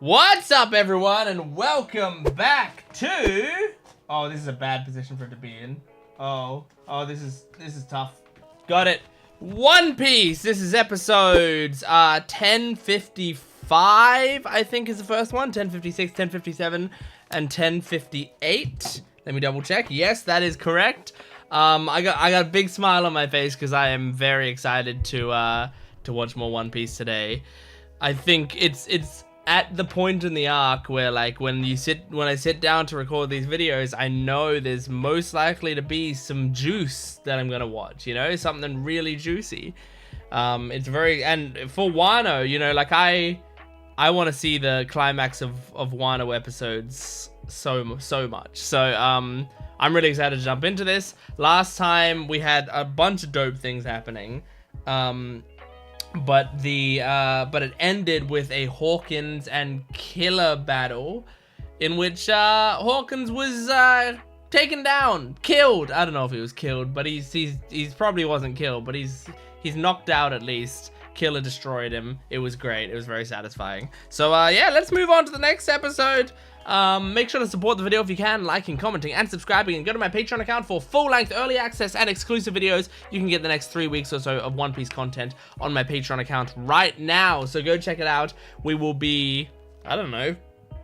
What's up, everyone, and welcome back to... Oh, this is a bad position for it to be in. Oh, this is tough. Got it. One Piece. This is episodes 1055, I think is the first one. 1056, 1057, and 1058. Let me double check. Yes, that is correct. I got a big smile on my face because I am very excited to watch more One Piece today. I think it's at the point in the arc where, like, when I sit down to record these videos, I know there's most likely to be some juice that I'm gonna watch, you know, something really juicy. It's very, and for Wano, you know, like I want to see the climax of Wano episodes so much. So I'm really excited to jump into this. Last time we had a bunch of dope things happening. But it ended with a Hawkins and Killer battle, in which Hawkins was taken down, killed. I don't know if he was killed, but he's probably wasn't killed, but he's knocked out at least. Killer destroyed him. It was great. It was very satisfying. So yeah, let's move on to the next episode. Make sure to support the video if you can, liking, commenting, and subscribing, and go to my Patreon account for full-length early access and exclusive videos. You can get the next 3 weeks or so of One Piece content on my Patreon account right now, so go check it out. We will be, I don't know,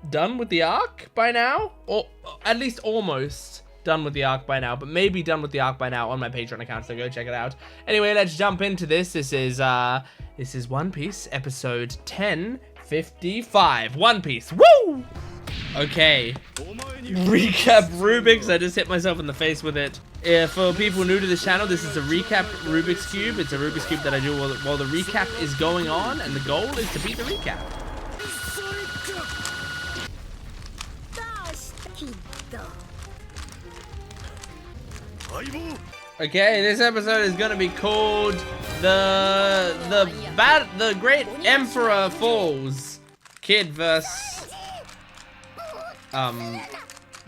done with the arc by now, or at least almost done with the arc by now, but maybe done with the arc by now on my Patreon account, so go check it out. Anyway, let's jump into this. This is One Piece episode 1055. One Piece, woo! Okay, recap Rubik's. I just hit myself in the face with it. For people new to this channel, this is a recap Rubik's Cube. It's a Rubik's Cube that I do while the recap is going on, and the goal is to beat the recap. Okay, this episode is gonna be called the Great Emperor Falls. Kid vs.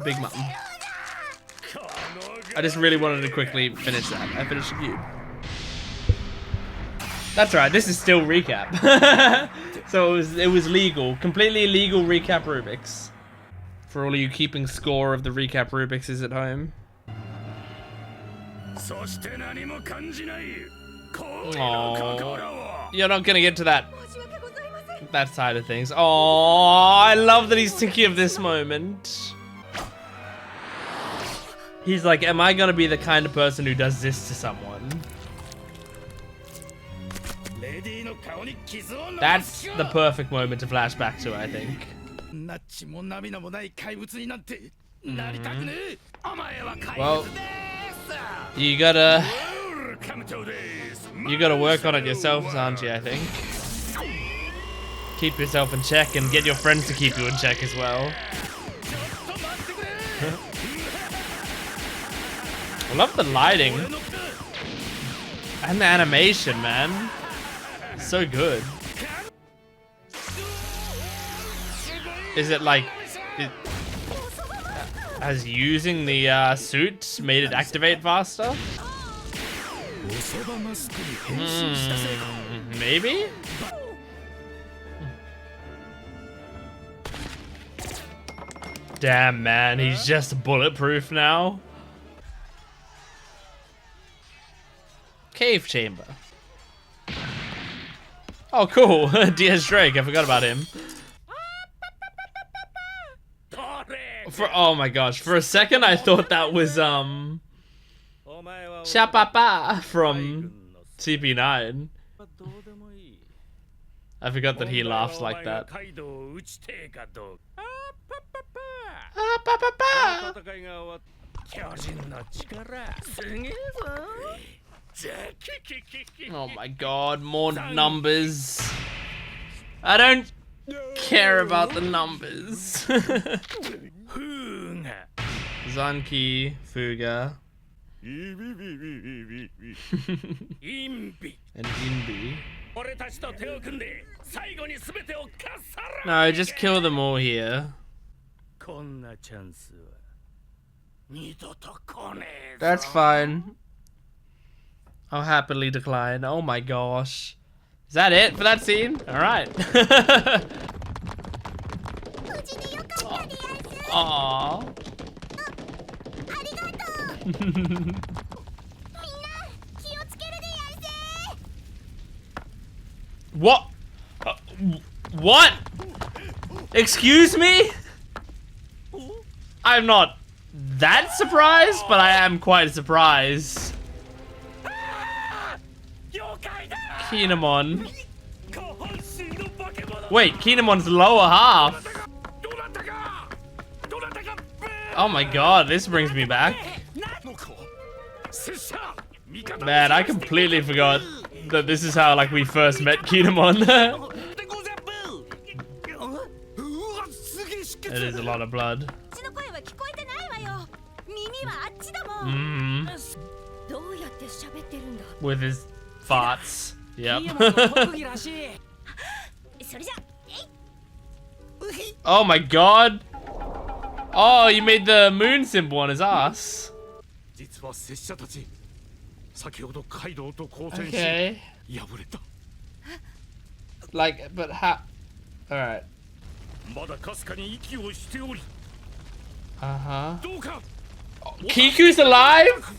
Big Mom. I just really wanted to quickly finish that. I finished the cube. That's right, this is still recap. So it was legal. Completely legal recap Rubik's. For all of you keeping score of the recap Rubik's at home. Aww. You're not gonna get to that side of things. Oh, I love that he's thinking of this moment. He's like, am I gonna be the kind of person who does this to someone? That's the perfect moment to flash back to, I think. Well, you gotta work on it yourself, Sanji, I think. Keep yourself in check and get your friends to keep you in check as well. I love the lighting and the animation, man. So good. Is it like has using the suit made it activate faster? Maybe? Damn, man, he's just bulletproof now. Cave chamber. Oh, cool. Diaz Drake, I forgot about him. Oh my gosh, for a second I thought that was Chapapa from CP9. I forgot that he laughs like that. Oh my god, more numbers. I don't care about the numbers. Zanki, Fuga. And Inbi. No, just kill them all here. That's fine. I'll happily decline. Oh my gosh. Is that it for that scene? Alright. Aww. What? What? Excuse me? I'm not that surprised, but I am quite surprised. Kinemon. Wait, Kinemon's lower half. Oh my god, this brings me back. Man, I completely forgot that this is how like we first met Kinemon. It is a lot of blood. With his farts. Yep. Oh my god. Oh, you made the moon simp on his ass. Okay. Like, but how? Alright. Uh-huh. Oh, Kiku's alive?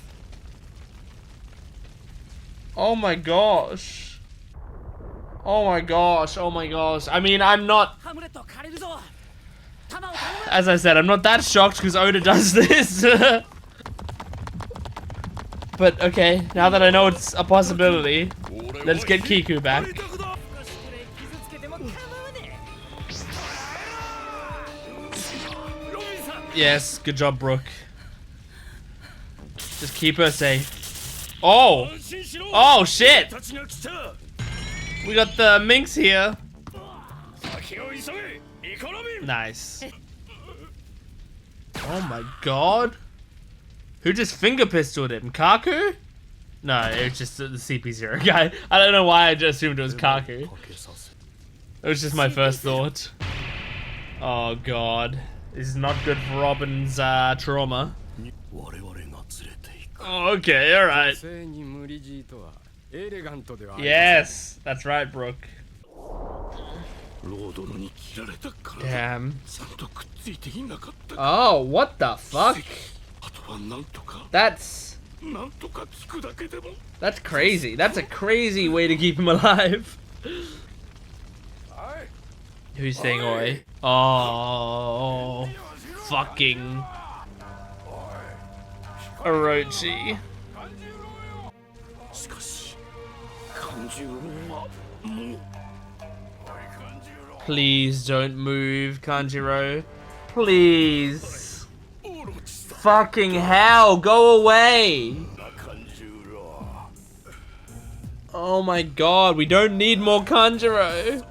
Oh my gosh. Oh my gosh. Oh my gosh. I mean, I'm not... As I said, I'm not that shocked because Oda does this. But okay, now that I know it's a possibility, let's get Kiku back. Yes, good job, Brooke. Just keep her safe. Oh! Oh, shit! We got the minx here. Nice. Oh my god. Who just finger pistoled him? Kaku? No, it was just the CP0 guy. I don't know why I just assumed it was Kaku. It was just my first thought. Oh god. This is not good for Robin's trauma. Oh, okay, alright. Yes, that's right, Brooke. Damn. Oh, what the fuck? That's crazy. That's a crazy way to keep him alive. Who's saying oi? Oh, fucking Orochi. Please don't move, Kanjiro. Please. Fucking hell, go away. Oh my god, we don't need more Kanjiro.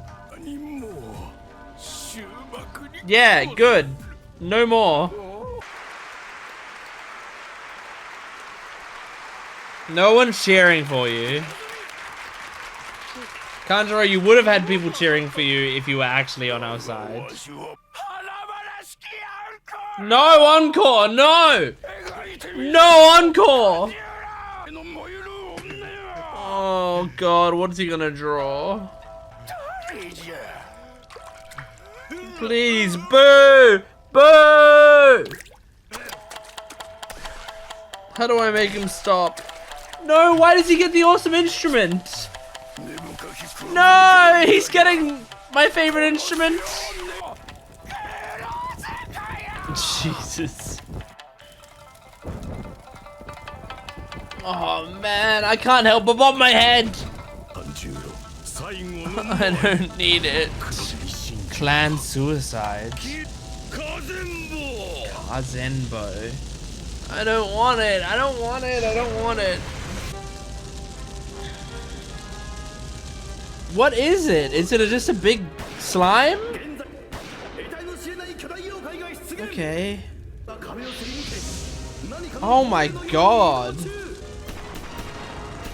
Yeah, good. No more. No one's cheering for you. Kanjiro, you would have had people cheering for you if you were actually on our side. No encore! No! No encore! Oh god, what's he gonna draw? Please, boo! Boo! How do I make him stop? No, why does he get the awesome instrument? No, he's getting my favorite instrument. Jesus. Oh man, I can't help but bob my head. I don't need it. Clan suicide. Kazenbo. I don't want it. I don't want it. I don't want it. What is it? Is it just a big slime? Okay. Oh my god.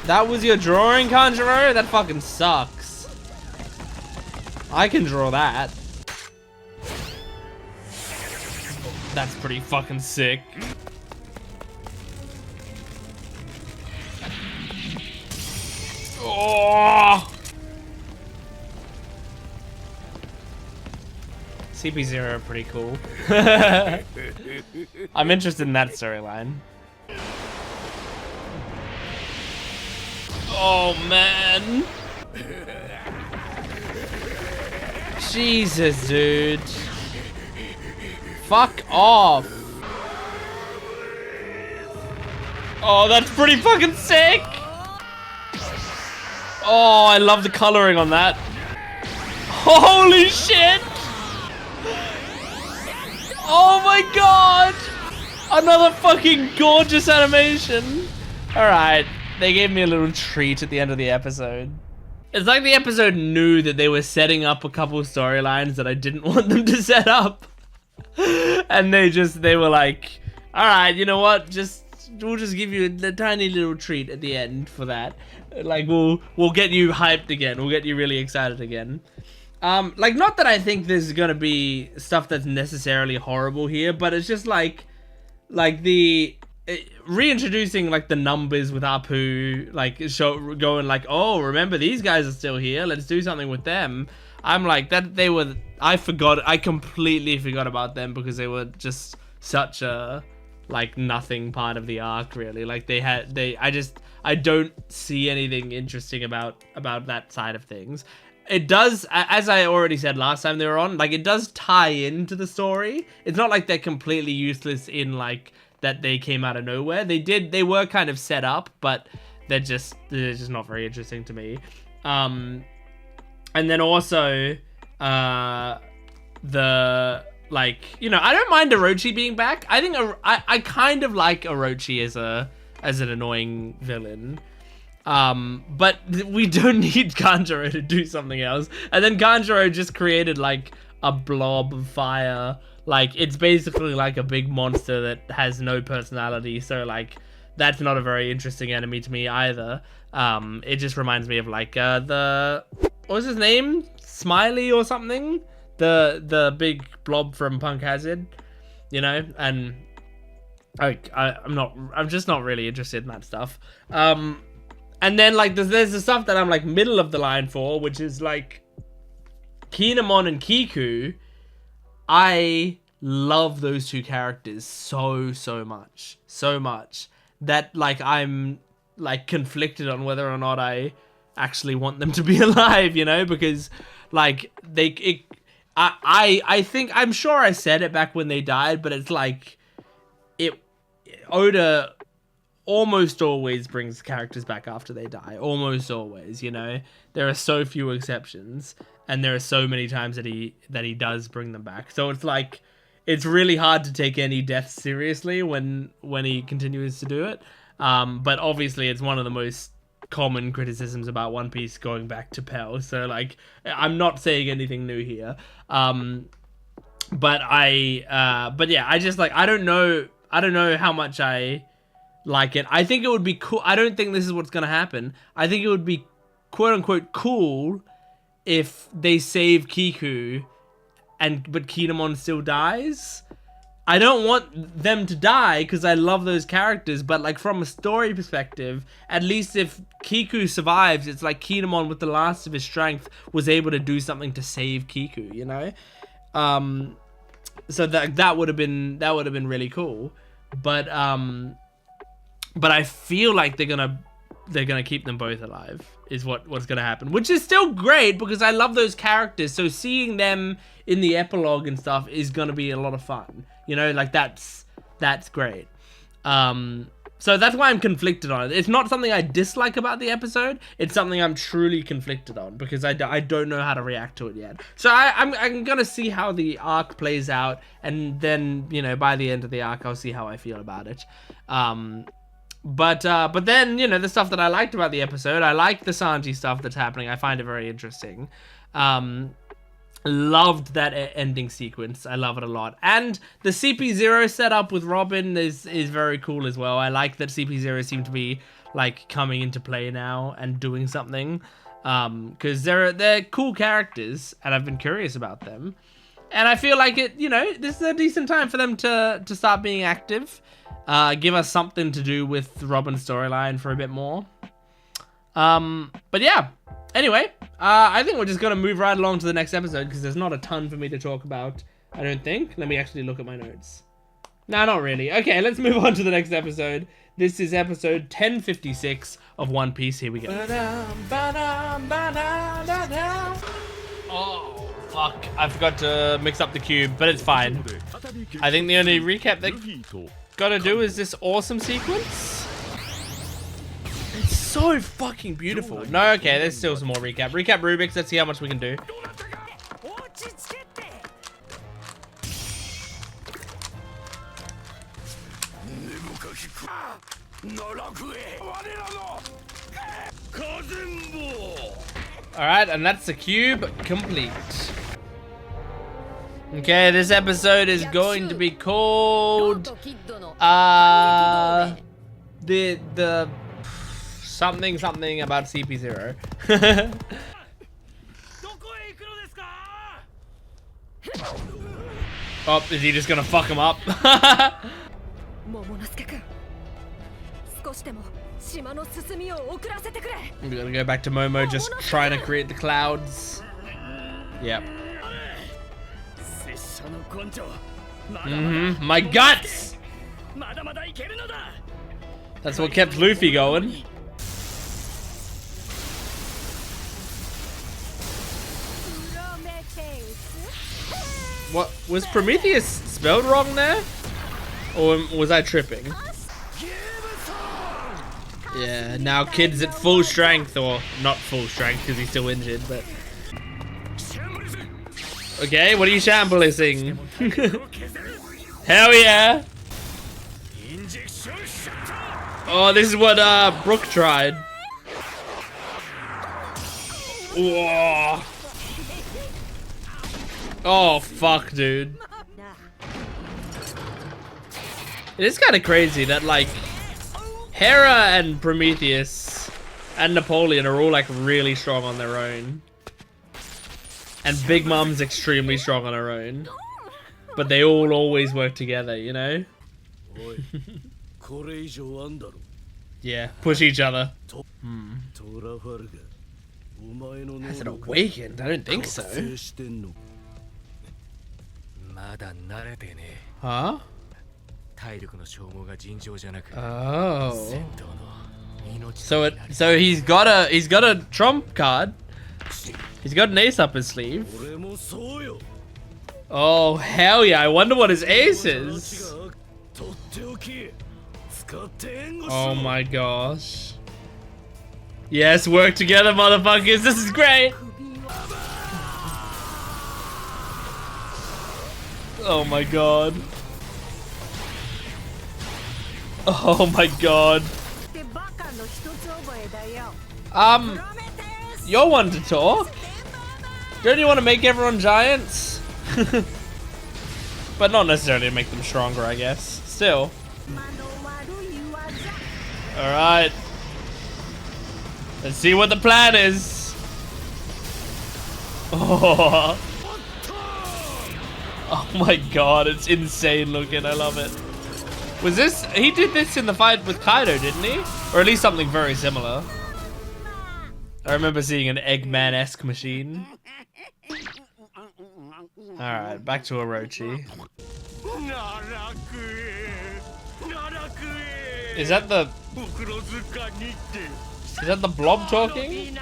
That was your drawing, Kanjiro? That fucking sucks. I can draw that. That's pretty fucking sick. Oh! CP0 pretty cool. I'm interested in that storyline. Oh man. Jesus, dude. Fuck off. Oh, that's pretty fucking sick. Oh, I love the coloring on that. Holy shit. Oh my god. Another fucking gorgeous animation. Alright, they gave me a little treat at the end of the episode. It's like the episode knew that they were setting up a couple storylines that I didn't want them to set up. And they were like, alright, you know what? We'll just give you a tiny little treat at the end for that. Like, we'll get you hyped again. We'll get you really excited again. Like, not that I think there's gonna be stuff that's necessarily horrible here, but it's just like the reintroducing like the numbers with Apu, like going like, oh, remember these guys are still here. Let's do something with them. I'm like that I completely forgot about them because they were just such a like nothing part of the arc really. Like I don't see anything interesting about that side of things. It does, as I already said last time they were on, like it does tie into the story. It's not like they're completely useless in like that they came out of nowhere. They were kind of set up, but they're just not very interesting to me. And then also the like, you know, I don't mind Orochi being back. I think I kind of like Orochi as an annoying villain. But we don't need Kanjuro to do something else. And then Kanjuro just created like a blob of fire. Like it's basically like a big monster that has no personality. So like that's not a very interesting enemy to me either. It just reminds me of like what was his name? Smiley or something? The big blob from Punk Hazard, you know? And I'm just not really interested in that stuff. And then like there's the stuff that I'm like middle of the line for, which is like Kinemon and Kiku. I love those two characters so much that like I'm like conflicted on whether or not I actually want them to be alive, you know, because like I think I'm sure I said it back when they died, but it's like Oda almost always brings characters back after they die. Almost always, you know. There are so few exceptions, and there are so many times that he does bring them back. So it's like it's really hard to take any death seriously when he continues to do it. But obviously it's one of the most common criticisms about One Piece going back to Pell. So like I'm not saying anything new here. But yeah, I just like I don't know how much I like it. I think it would be cool. I don't think this is what's gonna happen. I think it would be quote unquote cool if they save Kiku but Kinemon still dies. I don't want them to die because I love those characters, but like from a story perspective, at least if Kiku survives, it's like Kinemon with the last of his strength was able to do something to save Kiku, you know? So that would have been really cool. But I feel like they're gonna keep them both alive is what's gonna happen, which is still great because I love those characters. So seeing them in the epilogue and stuff is gonna be a lot of fun, you know, like that's great. So that's why I'm conflicted on it. It's not something I dislike about the episode. It's something I'm truly conflicted on because I don't know how to react to it yet. So I'm gonna see how the arc plays out, and then, you know, by the end of the arc I'll see how I feel about it. But then, you know, the stuff that I liked about the episode, I like the Sanji stuff that's happening. I find it very interesting. Loved that ending sequence. I love it a lot. And the CP0 setup with Robin is very cool as well. I like that CP0 seem to be like coming into play now and doing something. Because they're cool characters and I've been curious about them. And I feel like it, you know, this is a decent time for them to start being active. Give us something to do with Robin's storyline for a bit more. But yeah, anyway, I think we're just going to move right along to the next episode because there's not a ton for me to talk about I don't think. Let me actually look at my notes. No, not really. Okay, let's move on to the next episode. This is episode 1056 of One Piece. Here we go. Oh, fuck. I forgot to mix up the cube, but it's fine. I think the only recap they gotta do is this awesome sequence. It's so fucking beautiful. No, okay, there's still some more recap. Recap Rubik's. Let's see how much we can do. Alright, and that's the cube complete. Okay, this episode is going to be called the something about CP0. Oh, is he just gonna fuck him up? We're gonna go back to Momo just trying to create the clouds. Yep. My guts! That's what kept Luffy going. What was Prometheus spelled wrong there? Or was I tripping? Yeah, now Kid's at full strength, or not full strength because he's still injured, but... Okay, what are you shambling? Hell yeah! Oh, this is what Brooke tried. Whoa. Oh, fuck, dude. It is kind of crazy that, like, Hera and Prometheus and Napoleon are all like really strong on their own. And Big Mom's extremely strong on her own. But they all always work together, you know? Yeah, push each other. Has it awakened? I don't think so. Huh? Oh. So he's got a trump card. He's got an ace up his sleeve. Oh hell yeah! I wonder what his ace is. Oh my gosh. Yes, work together, motherfuckers. This is great. Oh my god. Oh my god. You're one to talk. Don't you want to make everyone giants? But not necessarily to make them stronger, I guess. Still. Alright. Let's see what the plan is. Oh. Oh my god, it's insane looking. I love it. Was this... He did this in the fight with Kaido, didn't he? Or at least something very similar. I remember seeing an Eggman-esque machine. Alright, back to Orochi. Is that the... Is that the blob talking?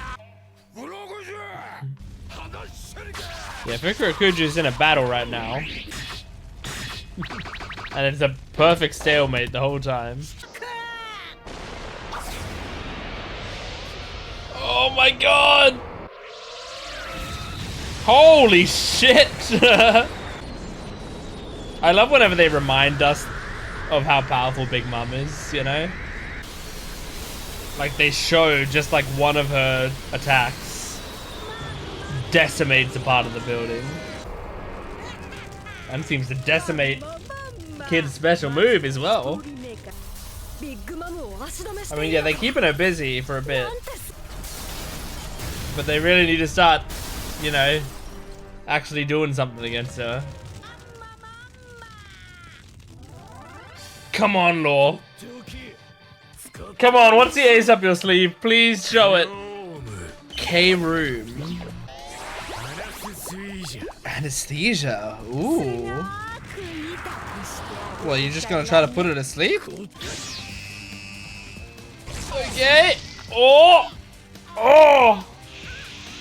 Yeah, Fukurokuju's in a battle right now. And it's a perfect stalemate the whole time. Oh my god! Holy shit! I love whenever they remind us of how powerful Big Mom is, you know? Like they show just like one of her attacks decimates a part of the building. And seems to decimate Kid's special move as well. I mean, yeah, they're keeping her busy for a bit. But they really need to start, you know, actually doing something against her. Come on, Law. Come on, what's the ace up your sleeve? Please show it. K-Room. Anesthesia. Ooh. Well, you're just gonna try to put her to sleep? Okay. Oh! Oh!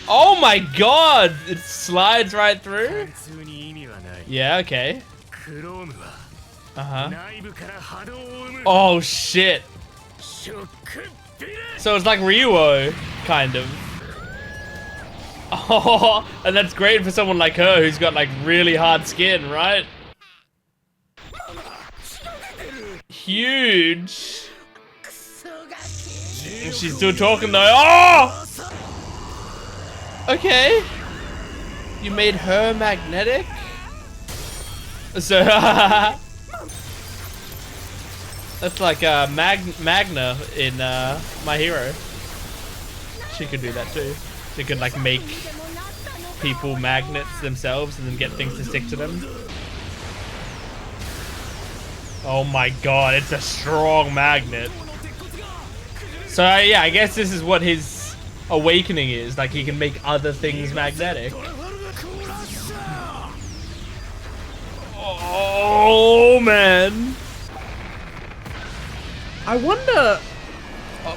Oh my god! It slides right through? Yeah, okay. Uh-huh. Oh shit. So it's like Ryuo, kind of. Oh, and that's great for someone like her who's got like really hard skin, right? Huge. She's still talking though. Oh! Okay. You made her magnetic? So that's like Magna in My Hero. She could do that too. She could like make people magnets themselves and then get things to stick to them. Oh my god, it's a strong magnet. So yeah, I guess this is what his awakening is. Like he can make other things magnetic. Oh man. I wonder...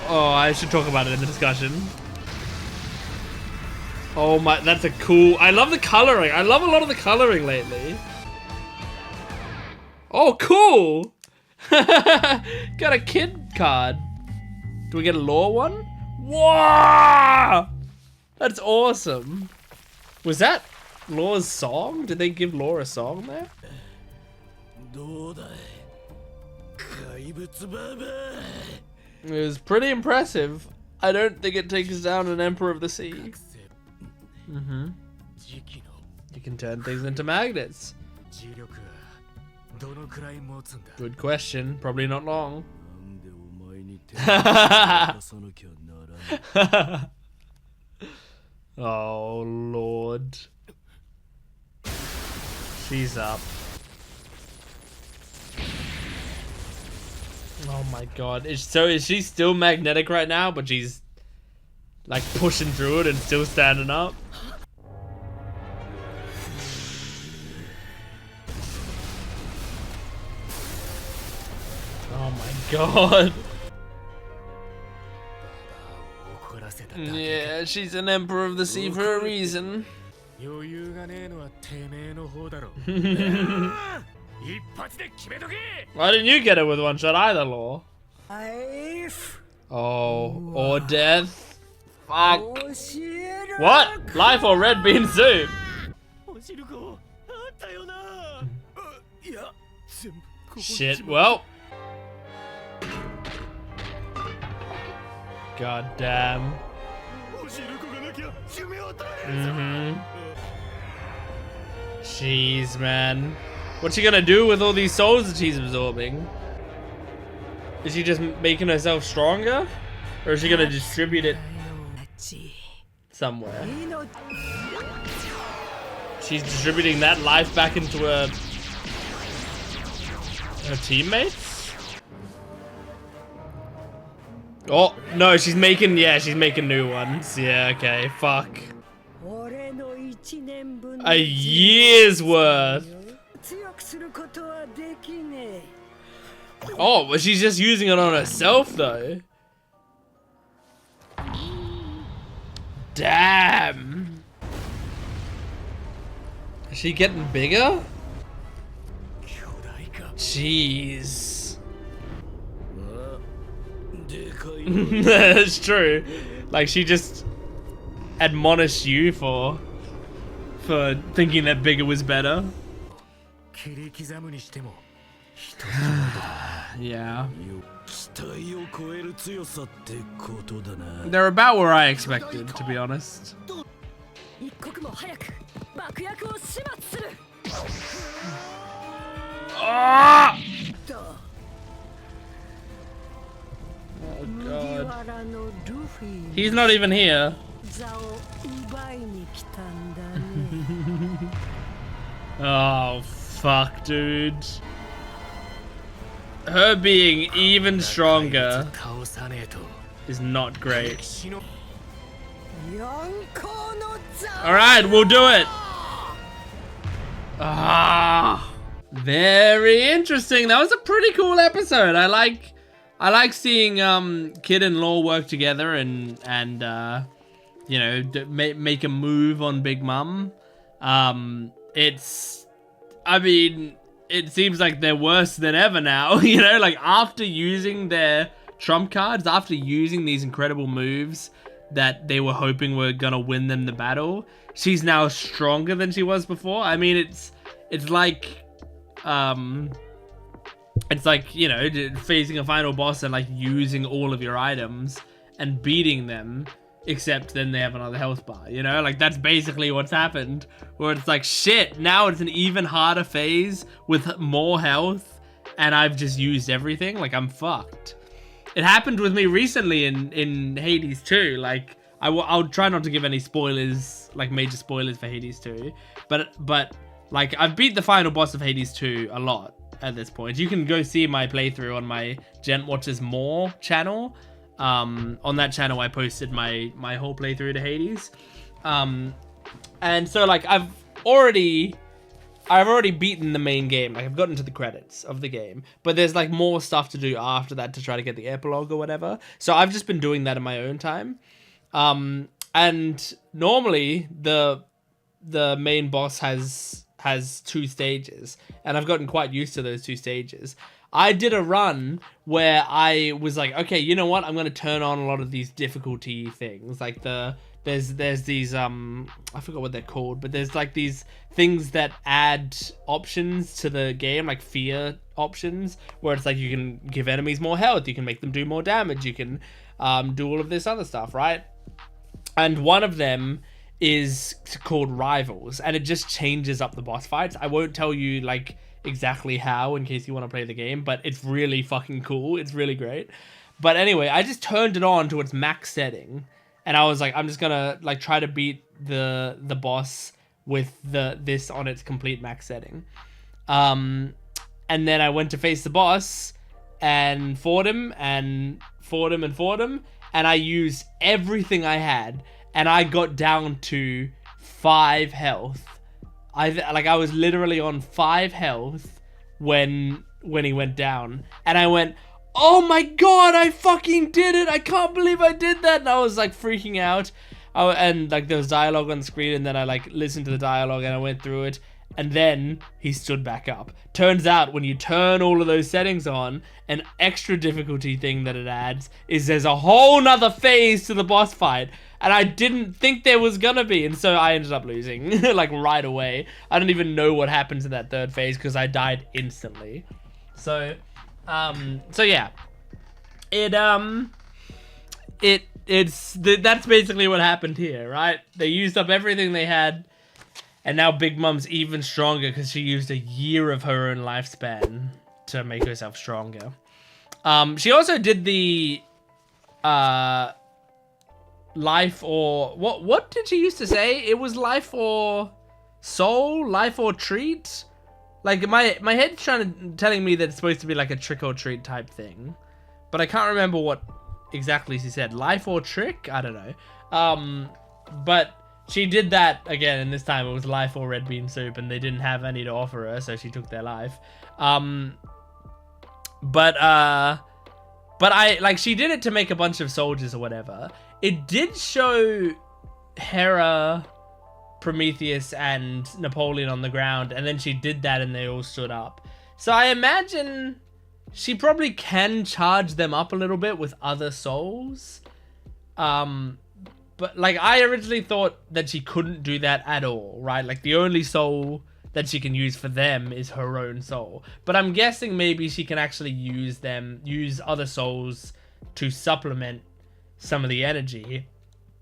Oh, I should talk about it in the discussion. Oh my, that's a cool... I love the coloring. I love a lot of the coloring lately. Oh, cool. Got a kid card. Do we get a lore one? Wow! That's awesome. Was that Lore's song? Did they give Lore a song there? It was pretty impressive. I don't think it takes down an Emperor of the Sea. Mm-hmm. You can turn things into magnets. Good question. Probably not long. Oh, Lord. She's up. Oh my god. Is she still magnetic right now, but she's like pushing through it and still standing up? Oh my god. Yeah, she's an Emperor of the Sea for a reason. Why didn't you get it with one shot either, Law? Oh, or death. Fuck. What? Life or red bean soup? Shit, well. God damn. Jeez, man. What's she gonna do with all these souls that she's absorbing? Is she just making herself stronger? Or is she gonna distribute it somewhere? She's distributing that life back into her teammates? Oh, no, she's making new ones. Yeah, okay, fuck. A year's worth. Oh, but she's just using it on herself, though. Damn. Is she getting bigger? Jeez. That's true. Like, she just admonished you for thinking that bigger was better. Yeah. They're about where I expected, to be honest. Ah! Oh god. He's not even here. Oh fuck, dude. Her being even stronger is not great. Alright, we'll do it. Ah, very interesting. That was a pretty cool episode. I like seeing Kid and Law work together and you know, make a move on Big Mom. I mean, it seems like they're worse than ever now. You know, like after using their trump cards, after using these incredible moves that they were hoping were gonna win them the battle, she's now stronger than she was before. I mean, it's like you know, facing a final boss and like using all of your items and beating them, except then they have another health bar, you know? Like that's basically what's happened, where it's like, shit, now it's an even harder phase with more health and I've just used everything. Like I'm fucked. It happened with me recently in Hades 2. Like, I'll try not to give any spoilers, like major spoilers for Hades 2. But like, I've beat the final boss of Hades 2 a lot at this point. You can go see my playthrough on my Gent Watches More channel. On that channel, I posted my whole playthrough to Hades. And so, like, I've already beaten the main game. Like, I've gotten to the credits of the game, but there's like more stuff to do after that to try to get the epilogue or whatever. So I've just been doing that in my own time. And normally the main boss has 2 stages, and I've gotten quite used to those 2 stages. I did a run where I was like, okay, you know what? I'm going to turn on a lot of these difficulty things. Like there's these, I forgot what they're called, but there's like these things that add options to the game, like fear options, where it's like you can give enemies more health, you can make them do more damage, you can do all of this other stuff, right? And one of them is called Rivals, and it just changes up the boss fights. I won't tell you like exactly how in case you want to play the game, but it's really fucking cool. It's really great. But anyway, I just turned it on to its max setting, and I was like, I'm just gonna like try to beat the boss with this on its complete max setting. And then I went to face the boss and fought him and fought him and fought him, and I used everything I had, and I got down to 5 health. I was literally on 5 health when he went down, and I went, oh my god, I fucking did it! I can't believe I did that! And I was like freaking out. And like there was dialogue on the screen, and then I like listened to the dialogue and I went through it, and then he stood back up. Turns out when you turn all of those settings on, an extra difficulty thing that it adds is there's a whole nother phase to the boss fight, and I didn't think there was gonna be, and so I ended up losing like right away. I don't even know what happens in that 3rd phase because I died instantly. So yeah, that's basically what happened here, right? They used up everything they had, and now Big Mom's even stronger because she used a year of her own lifespan to make herself stronger. She also did the life or what did she used to say? It was life or soul, life or treat. Like my head's telling me that it's supposed to be like a trick or treat type thing, but I can't remember what exactly she said. Life or trick? I don't know. But she did that again, and this time it was life or red bean soup, and they didn't have any to offer her, so she took their life. But I like she did it to make a bunch of soldiers or whatever. It did show Hera, Prometheus, and Napoleon on the ground, and then she did that and they all stood up. So I imagine she probably can charge them up a little bit with other souls. But like I originally thought that she couldn't do that at all, right? Like the only soul that she can use for them is her own soul. But I'm guessing maybe she can actually use other souls to supplement some of the energy,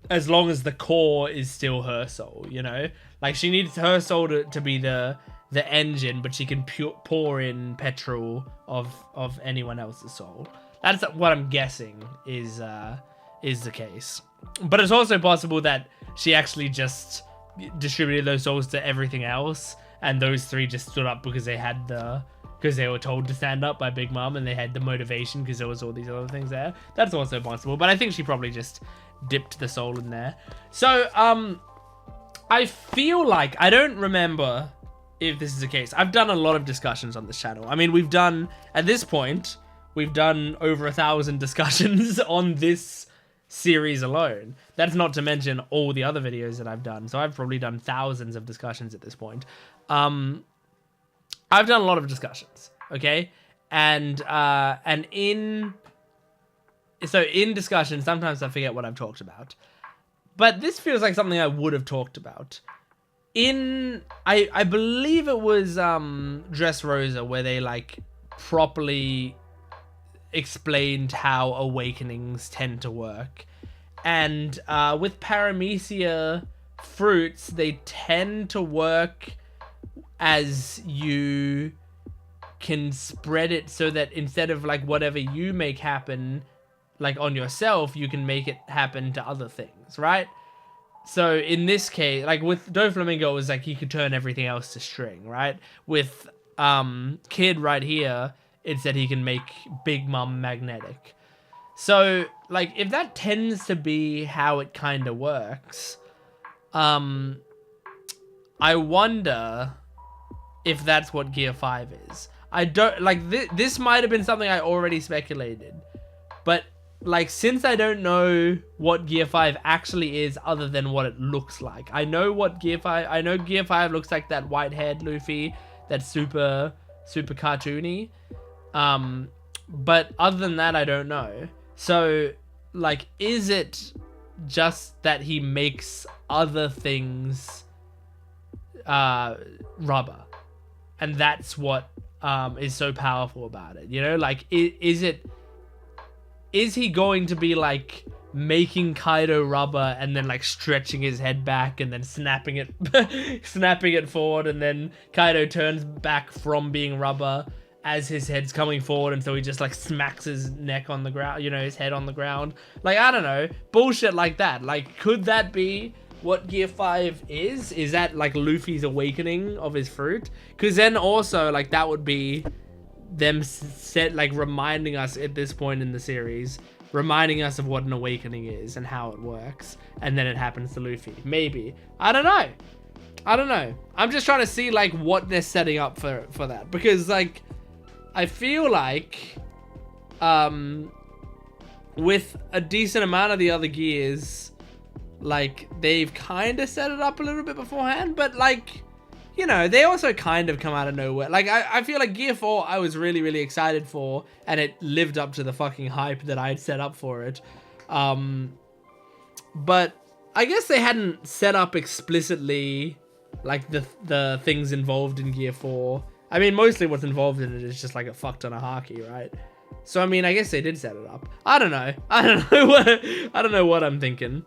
as long as the core is still her soul, you know? Like she needs her soul to be the engine, but she can pour in petrol of anyone else's soul. That's what I'm guessing is the case. But it's also possible that she actually just distributed those souls to everything else, and those 3 just stood up because they were told to stand up by Big Mom, and they had the motivation because there was all these other things there. That's also possible, but I think she probably just dipped the soul in there. So I feel like I don't remember if this is the case. I've done a lot of discussions on this channel. I mean, we've done, at this point, we've done over 1,000 discussions on this series alone. That's not to mention all the other videos that I've done. So I've probably done thousands of discussions at this point. I've done a lot of discussions, okay? And in discussion, sometimes I forget what I've talked about. But this feels like something I would have talked about. I believe it was Dressrosa where they like properly explained how awakenings tend to work. And with paramecia fruits, they tend to work as you can spread it so that instead of like whatever you make happen like on yourself, you can make it happen to other things, right? So in this case, like with Doflamingo, it was like he could turn everything else to string, right? With Kid right here, it said he can make Big Mom magnetic. So like if that tends to be how it kind of works, I wonder if that's what Gear 5 is. I don't like this might have been something I already speculated, but like since I don't know what Gear 5 actually is other than what it looks like. I know Gear 5 looks like that white-haired Luffy that's super cartoony. But other than that, I don't know. So like is it just that he makes other things rubber? And that's what is so powerful about it, you know? Like, is he going to be like making Kaido rubber and then like stretching his head back and then snapping it forward, and then Kaido turns back from being rubber as his head's coming forward, and so he just like smacks his neck on the ground, you know, his head on the ground. Like, I don't know, bullshit like that. Like, could that be what Gear 5 is? Is that like Luffy's awakening of his fruit? Because then also like that would be them like reminding us at this point in the series, reminding us of what an awakening is and how it works, and then it happens to Luffy. Maybe. I don't know. I'm just trying to see like what they're setting up for that, because like I feel like with a decent amount of the other gears, like they've kind of set it up a little bit beforehand, but like, you know, they also kind of come out of nowhere. Like I feel like Gear 4 I was really excited for, and it lived up to the fucking hype that I had set up for it. But I guess they hadn't set up explicitly like the things involved in Gear 4. I mean, mostly what's involved in it is just like a fuck ton of haki, right? So I mean, I guess they did set it up. I don't know what I'm thinking.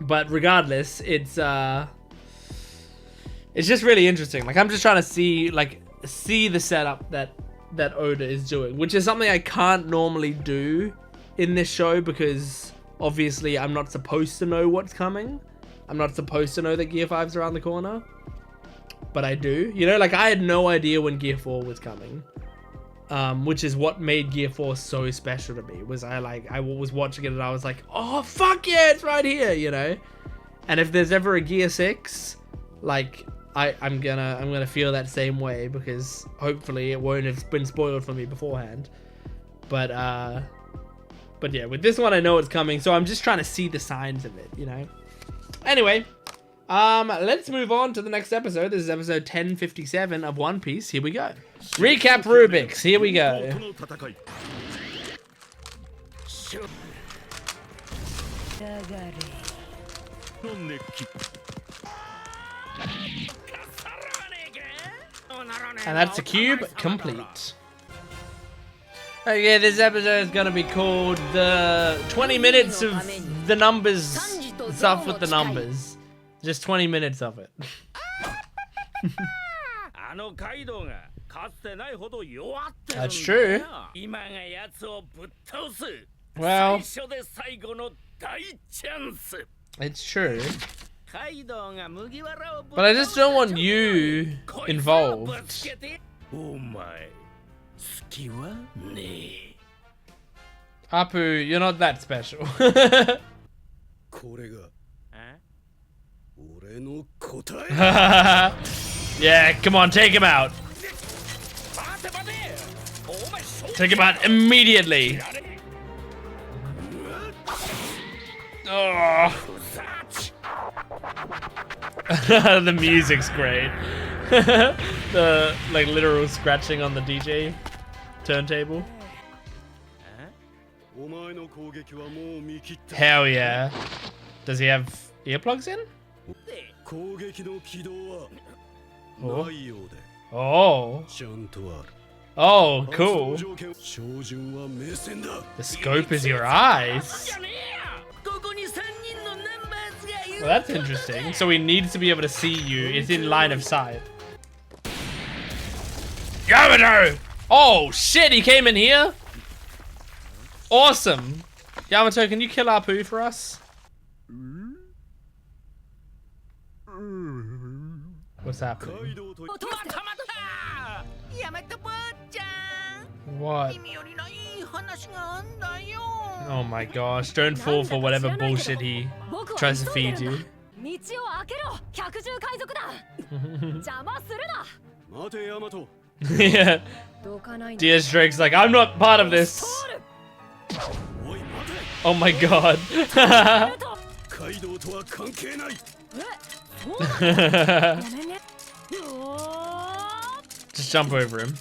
But regardless, it's just really interesting. Like, I'm just trying to see the setup that Oda is doing, which is something I can't normally do in this show, because obviously I'm not supposed to know what's coming. I'm not supposed to know that Gear 5's around the corner, but I do. You know, like I had no idea when Gear 4 was coming, which is what made Gear 4 so special to me. Was I was watching it and I was like, oh fuck yeah, it's right here, you know. And if there's ever a Gear 6, like I'm gonna feel that same way, because hopefully it won't have been spoiled for me beforehand. But yeah, with this one I know it's coming, so I'm just trying to see the signs of it, you know. Anyway, let's move on to the next episode. This is episode 1057 of One Piece. Here we go. Recap Rubik's. Here we go. And that's a cube complete. Okay, this episode is gonna be called the 20 minutes of the numbers stuff with the numbers. Just 20 minutes of it. That's true. Well, it's true. But I just don't want you involved. Apu, you're not that special. Yeah, come on, take him out. Take him out immediately. Oh. The music's great. The like literal scratching on the DJ turntable. Hell yeah. Does he have earplugs in? Oh. Oh. Oh, cool. The scope is your eyes. Well, that's interesting. So he needs to be able to see you. It's in line of sight. Yamato! Oh, shit, he came in here? Awesome. Yamato, can you kill Apu for us? What's happening? What? Oh my gosh, don't fall for whatever bullshit he tries to feed you. Yeah. DS Drake's like, I'm not part of this. Oh my god. Just jump over him.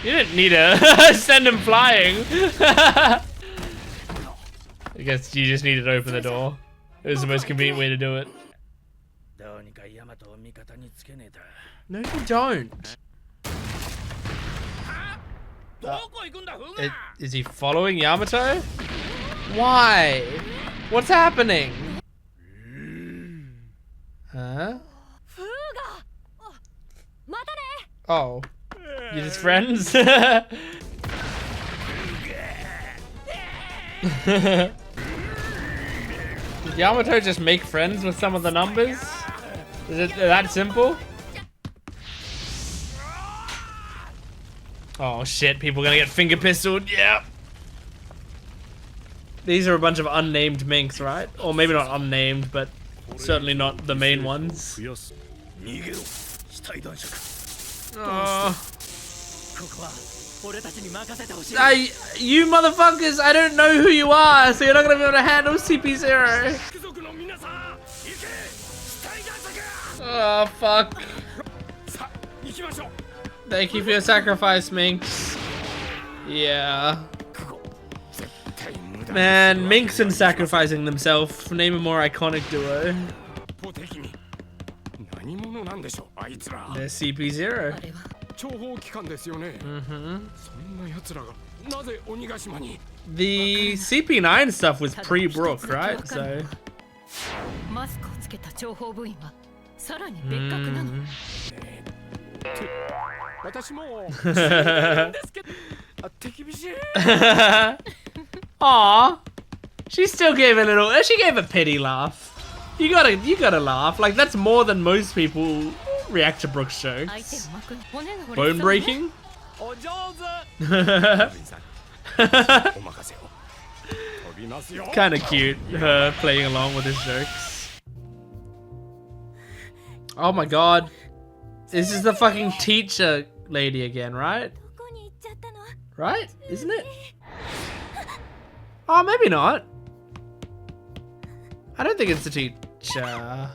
You didn't need to send him flying. I guess you just needed to open the door. It was the most convenient way to do it. No, you don't. Is he following Yamato? Why? What's happening? Huh? Oh. You're just friends? Did Yamato just make friends with some of the numbers? Is it that simple? Oh shit, people are gonna get finger pistoled, yeah. These are a bunch of unnamed minks, right? Or maybe not unnamed, but certainly not the main ones. Oh. You motherfuckers, I don't know who you are, so you're not gonna be able to handle CP0. Oh, fuck. Thank you for your sacrifice, Minx. Yeah. Man, Minx and sacrificing themselves. Name a more iconic duo. They're CP0. The CP9 stuff was pre-Brook, right? So. Aww. She still gave a little. She gave a pity laugh. You gotta laugh. Like that's more than most people react to Brook's jokes. Bone breaking. Kind of cute. Her playing along with his jokes. Oh my god. This is the fucking teacher lady again, right? Right? Isn't it? Oh, maybe not. I don't think it's the teacher.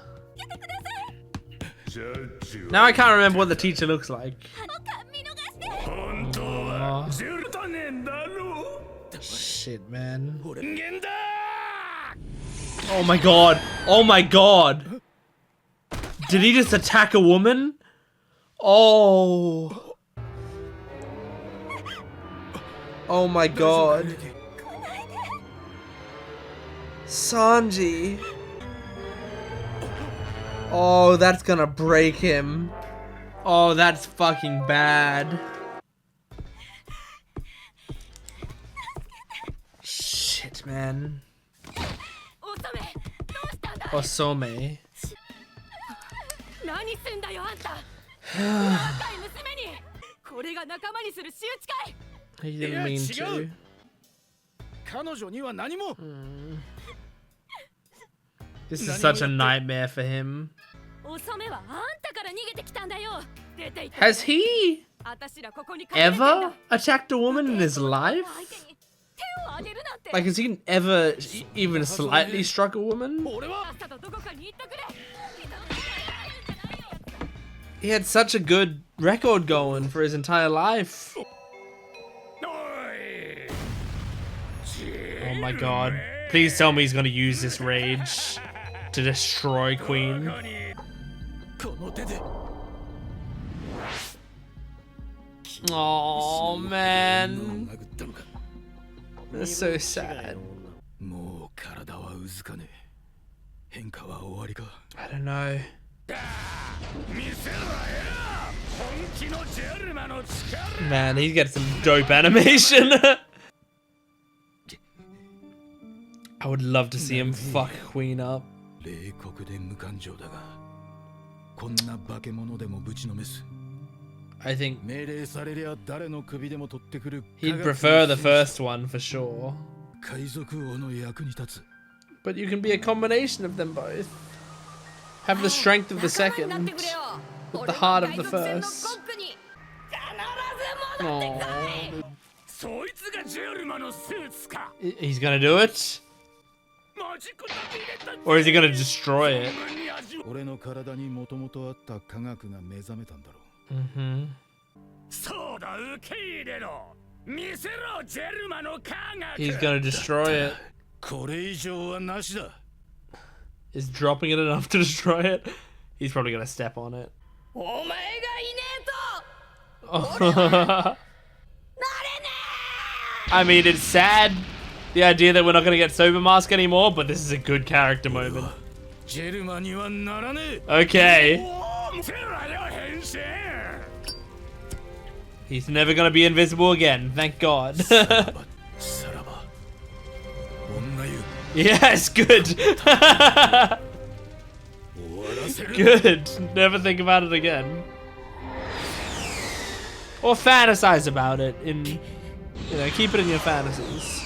Now I can't remember what the teacher looks like. Oh. Shit, man. Oh my god. Oh my god. Did he just attack a woman? Oh. Oh my god. Sanji. Oh, that's gonna break him. Oh, that's fucking bad. Shit, man. Osome. He didn't mean to. This is such a nightmare for him. Has he ever attacked a woman in his life? Like, has he ever even slightly struck a woman? He had such a good record going for his entire life. Oh my god. Please tell me he's gonna use this rage to destroy Queen. Oh man. That's so sad. I don't know. Man, he gets some dope animation. I would love to see him fuck Queen up. I think he'd prefer the first one for sure. But you can be a combination of them both. Have the strength of the second, with the heart of the first. Aww. He's gonna do it? Or is he gonna destroy it? Mm-hmm. He's gonna destroy it. Is dropping it enough to destroy it? He's probably gonna step on it. I mean, it's sad, the idea that we're not gonna get Sober Mask anymore, but this is a good character moment. Okay. He's never gonna be invisible again, thank God. Yes, good. Good. Never think about it again. Or fantasize about it in, you know, keep it in your fantasies.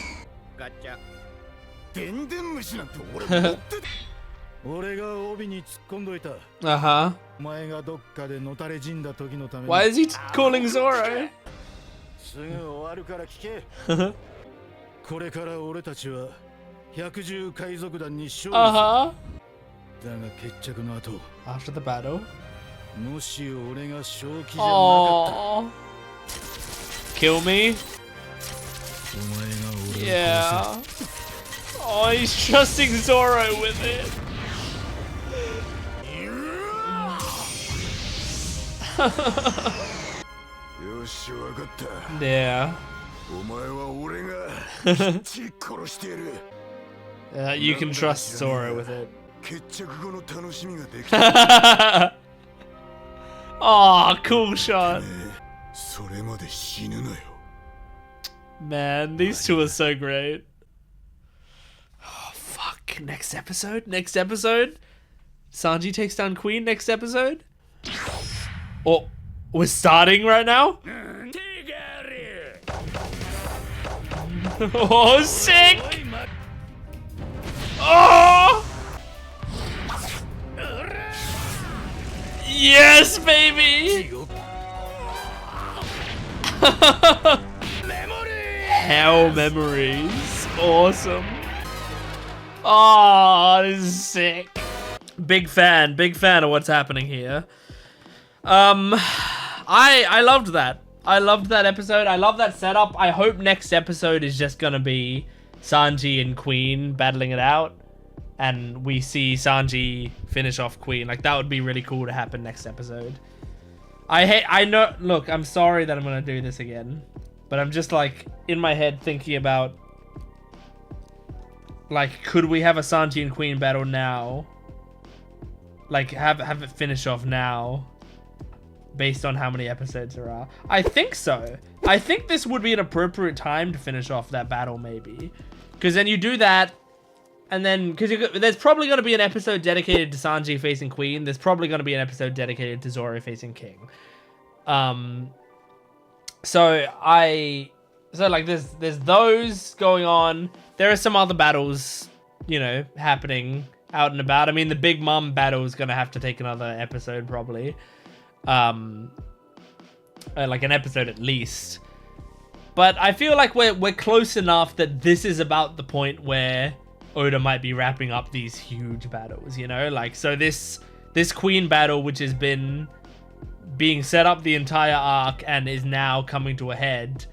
Uh-huh. Why is he calling Zoro? Uh-huh. After the battle. Aww. Kill me? Yeah. Oh, he's trusting Zoro with it. Yeah. You can trust Zoro with it. Oh, cool shot. Man, these two are so great. Oh, fuck. Next episode? Next episode? Sanji takes down Queen next episode? Oh, we're starting right now? Oh, sick! Oh! Yes, baby! Hell memories. Awesome. Oh, this is sick. Big fan of what's happening here. I loved that. I loved that episode. I love that setup. I hope next episode is just gonna be Sanji and Queen battling it out, and we see Sanji finish off Queen. Like, that would be really cool to happen next episode. I know, look, I'm sorry that I'm gonna do this again, but I'm just like in my head thinking about, like, could we have a Sanji and Queen battle now? Like, have it finish off now, based on how many episodes there are. I think so. I think this would be an appropriate time to finish off that battle, maybe. Because then you do that, and then, because there's probably going to be an episode dedicated to Sanji facing Queen. There's probably going to be an episode dedicated to Zoro facing King. So like there's those going on. There are some other battles, you know, happening out and about. I mean, the Big Mom battle is gonna have to take another episode probably, like an episode at least. But I feel like we're close enough that this is about the point where Oda might be wrapping up these huge battles, you know? Like, so this Queen battle, which has been being set up the entire arc and is now coming to a head,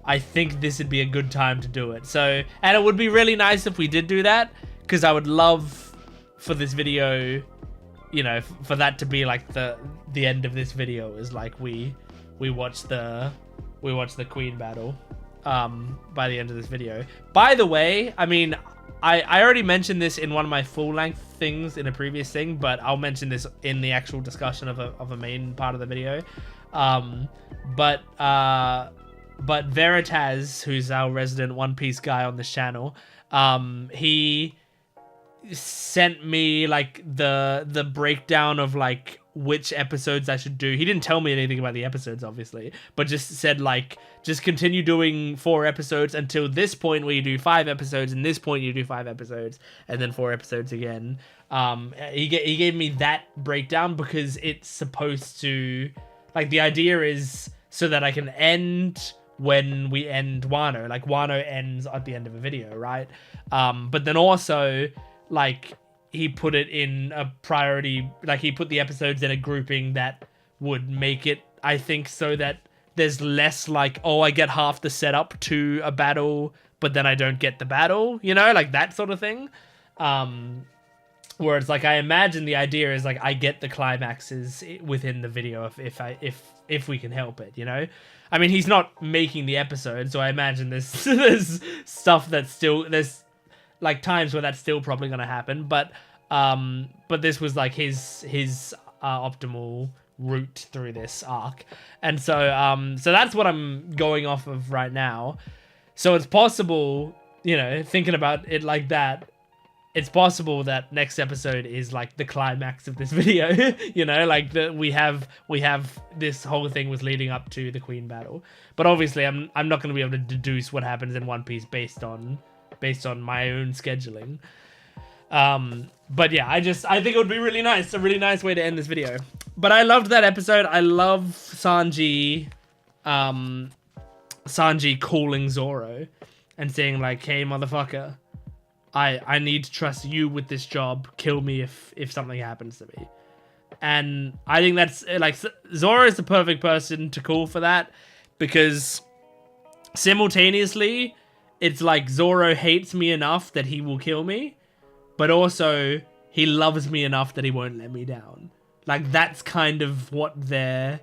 I think this would be a good time to do it. So, and it would be really nice if we did do that, because I would love for this video, you know, for that to be like the end of this video, is like we watch the Queen battle by the end of this video. By the way, I mean, I already mentioned this in one of my full-length things in a previous thing, but I'll mention this in the actual discussion of a main part of the video. But Veritas, who's our resident One Piece guy on this channel, he sent me like the breakdown of like which episodes I should do. He didn't tell me anything about the episodes, obviously, but just said like, just continue doing 4 episodes until this point where you do 5 episodes, and this point you do 5 episodes, and then 4 episodes again. He gave me that breakdown because it's supposed to, like, the idea is so that I can end when we end Wano. Like, Wano ends at the end of a video, right? But then also, like, he put it in a priority, like he put the episodes in a grouping that would make it, I think, so that there's less like, oh, I get half the setup to a battle, but then I don't get the battle, you know, like that sort of thing. Whereas like, I imagine the idea is like, I get the climaxes within the video if we can help it, you know? I mean, he's not making the episode, so I imagine there's stuff that's still, there's like times where that's still probably gonna happen, but this was like his optimal route through this arc, and so that's what I'm going off of right now. So it's possible, you know, thinking about it like that, it's possible that next episode is like the climax of this video. You know, like we have this whole thing was leading up to the Queen battle, but obviously I'm not going to be able to deduce what happens in One Piece based on my own scheduling. But yeah, I think it would be really nice, a really nice way to end this video. But I loved that episode. I love Sanji calling Zoro and saying like, hey motherfucker, I need to trust you with this job. Kill me if something happens to me. And I think that's like, Zoro is the perfect person to call for that, because simultaneously it's like Zoro hates me enough that he will kill me, but also he loves me enough that he won't let me down. Like, that's kind of what their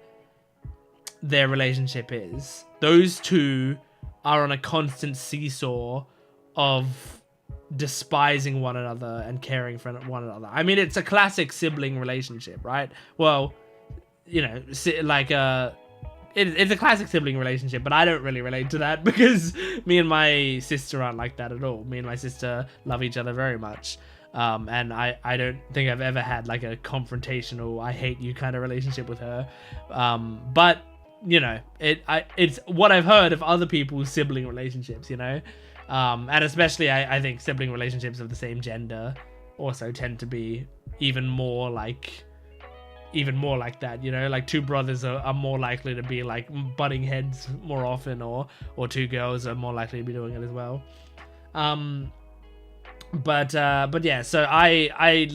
relationship is. Those two are on a constant seesaw of despising one another and caring for one another. I mean, it's a classic sibling relationship, right? Well, you know, like it's a classic sibling relationship, but I don't really relate to that because me and my sister aren't like that at all. Me and my sister love each other very much. And I don't think I've ever had like a confrontational, I hate you kind of relationship with her. But you know, it's what I've heard of other people's sibling relationships, you know? And especially I think sibling relationships of the same gender also tend to be even more like that, you know? Like, two brothers are more likely to be like butting heads more often, or two girls are more likely to be doing it as well. But yeah, so I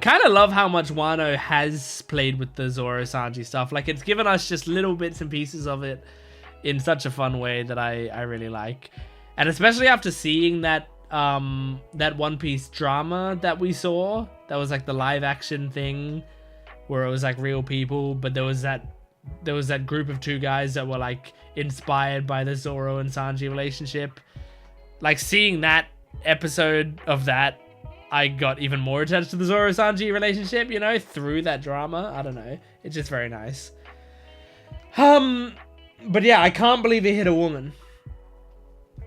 kind of love how much Wano has played with the Zoro Sanji stuff. Like, it's given us just little bits and pieces of it in such a fun way that I really like. And especially after seeing that One Piece drama that we saw, that was like the live action thing where it was like real people, but there was that group of two guys that were like inspired by the Zoro and Sanji relationship. Like, seeing that episode of that, I got even more attached to the Zoro Sanji relationship, you know, through that drama. I don't know, it's just very nice. But yeah, I can't believe he hit a woman.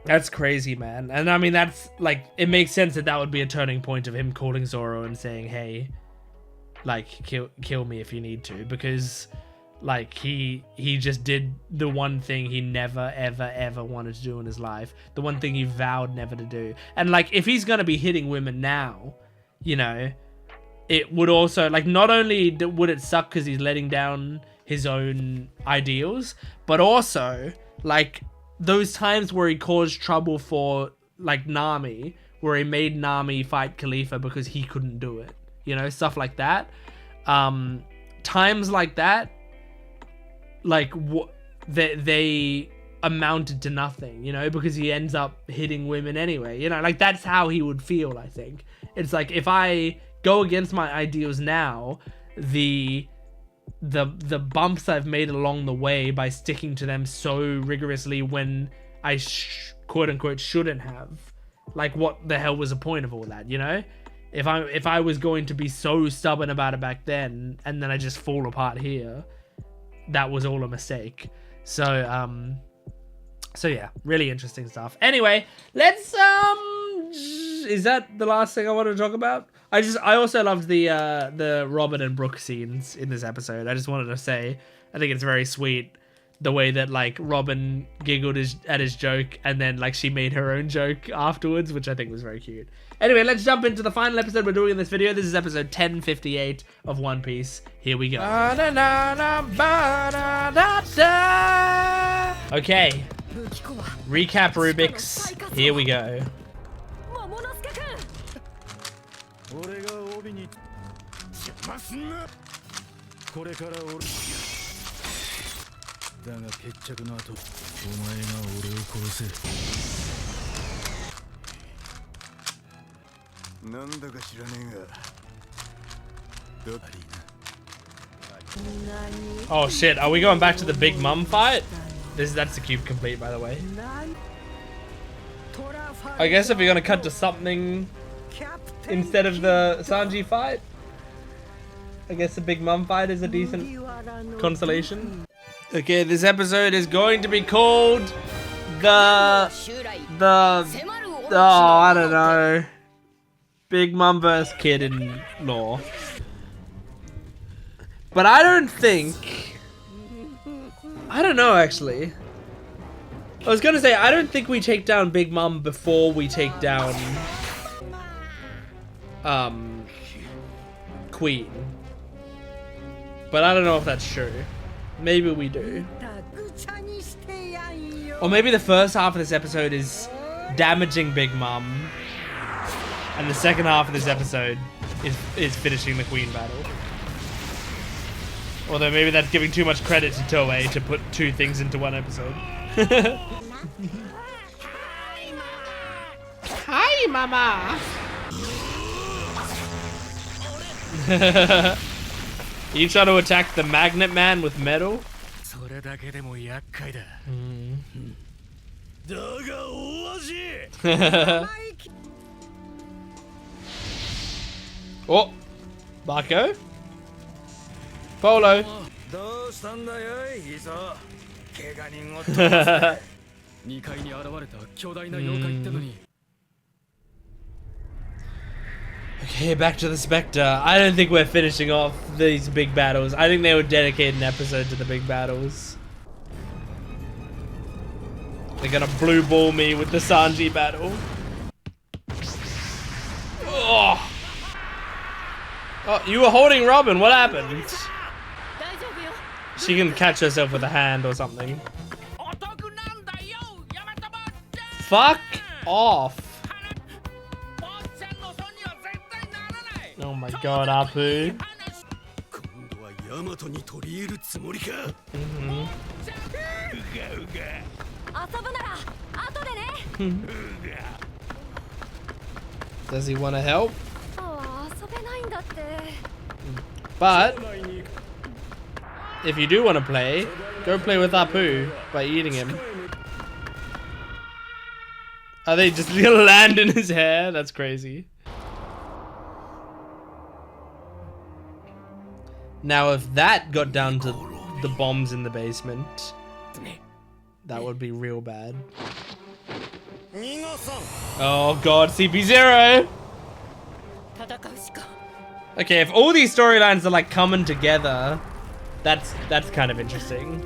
That's crazy, man. And I mean, that's like, it makes sense that would be a turning point of him calling Zoro and saying, hey, like, kill me if you need to, because Like he just did the one thing he never ever wanted to do in his life, the one thing he vowed never to do. And like if he's gonna be hitting women now, you know, it would also like not only would it suck because he's letting down his own ideals, but also like those times where he caused trouble for like Nami, where he made Nami fight Khalifa because he couldn't do it, you know, stuff like that. Times like that, like they amounted to nothing, you know, because he ends up hitting women anyway, you know, like that's how he would feel. I think it's like if I go against my ideals now, the bumps I've made along the way by sticking to them so rigorously when I quote unquote shouldn't have, like what the hell was the point of all that, you know? If I was going to be so stubborn about it back then and then I just fall apart here, that was all a mistake. So yeah, really interesting stuff. Anyway, let's is that the last thing I want to talk about? I also loved the Robin and Brooke scenes in this episode. I just wanted to say I think it's very sweet the way that like Robin giggled at his joke and then like she made her own joke afterwards, which I think was very cute. Anyway, let's jump into the final episode we're doing in this video. This is episode 1058 of One Piece. Here we go. Okay. Recap Rubik's. Here we go. Oh shit, are we going back to the Big Mom fight? That's the cube complete, by the way. I guess if we're gonna cut to something instead of the Sanji fight, I guess the Big Mom fight is a decent consolation. Okay, this episode is going to be called I don't know, Big Mom vs. Kid-in-Law. But I don't know actually. I was gonna say, I don't think we take down Big Mom before we take down Queen. But I don't know if that's true. Maybe we do. Or maybe the first half of this episode is damaging Big Mom, and the second half of this episode is finishing the Queen battle. Although maybe that's giving too much credit to Toei to put two things into one episode. Hi, Mama! You trying to attack the Magnet Man with metal? Oh! Marco? Polo! Okay, back to the Spectre. I don't think we're finishing off these big battles. I think they would dedicate an episode to the big battles. They're gonna blue ball me with the Sanji battle. Oh! Oh, you were holding Robin. What happened? She can catch herself with a hand or something. Fuck off. Oh my god, Apu. Does he want to help? But if you do want to play, go play with Apu by eating him. Are they just gonna land in his hair? That's crazy. Now, if that got down to the bombs in the basement, that would be real bad. Oh god, CP0! Okay, if all these storylines are like coming together That's kind of interesting.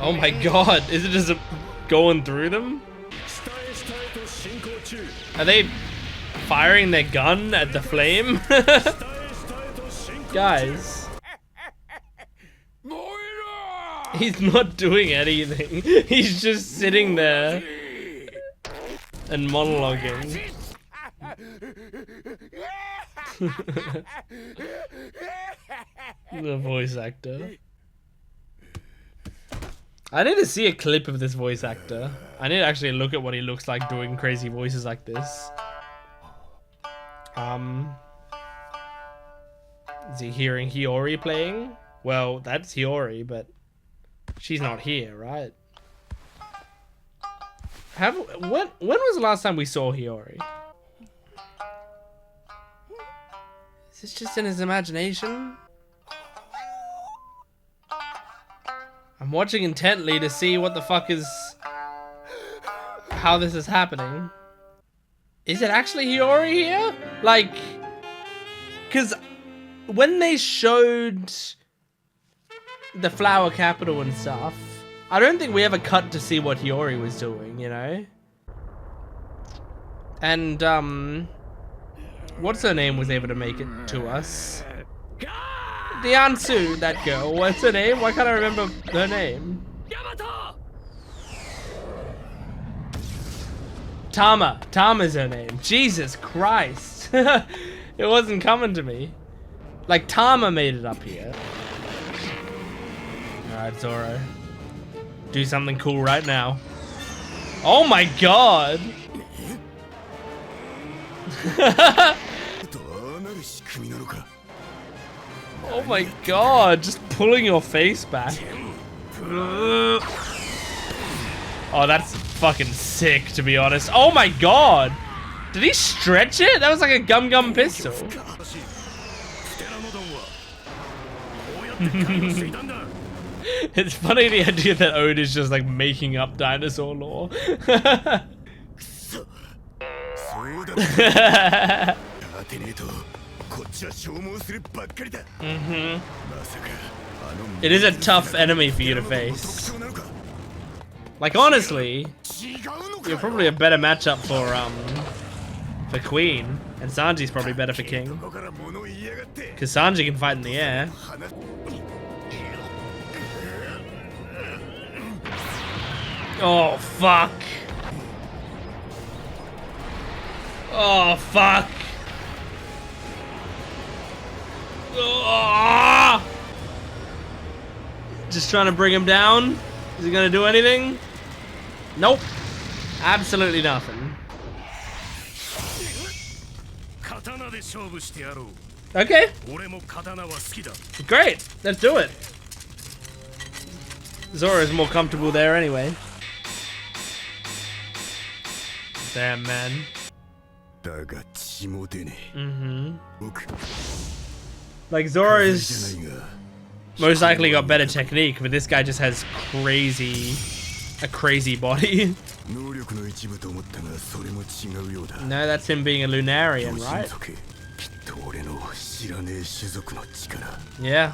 Oh my god, is it just going through them? Are they firing their gun at the flame? Guys. He's not doing anything. He's just sitting there and monologuing. The voice actor. I need to see a clip of this voice actor. I need to actually look at what he looks like doing crazy voices like this. Is he hearing Hiyori playing? Well, that's Hiyori, but she's not here, right? When was the last time we saw Hiyori? Is this just in his imagination? I'm watching intently to see what the fuck is... how this is happening. Is it actually Hiyori here? Like... because when they showed the flower capital and stuff, I don't think we ever cut to see what Hiyori was doing, you know? And, what's her name was able to make it to us? The Ansu, that girl. What's her name? Why can't I remember her name? Tama. Tama's her name. Jesus Christ. It wasn't coming to me. Like, Tama made it up here. Alright, Zoro. Do something cool right now. Oh my god! Oh my god, just pulling your face back. Oh, that's fucking sick, to be honest. Oh my god! Did he stretch it? That was like a gum pistol. It's funny the idea that Ode is just like making up dinosaur lore. It is a tough enemy for you to face. Like, honestly, you're probably a better matchup for Queen, and Sanji's probably better for King, because Sanji can fight in the air. Oh fuck! Oh fuck! Oh! Just trying to bring him down. Is he gonna do anything? Nope. Absolutely nothing. Okay. Great. Let's do it. Zoro's more comfortable there anyway. Damn, man. Like, Zoro is most likely got better technique, but this guy just has a crazy body. No, that's him being a Lunarian, right? Yeah.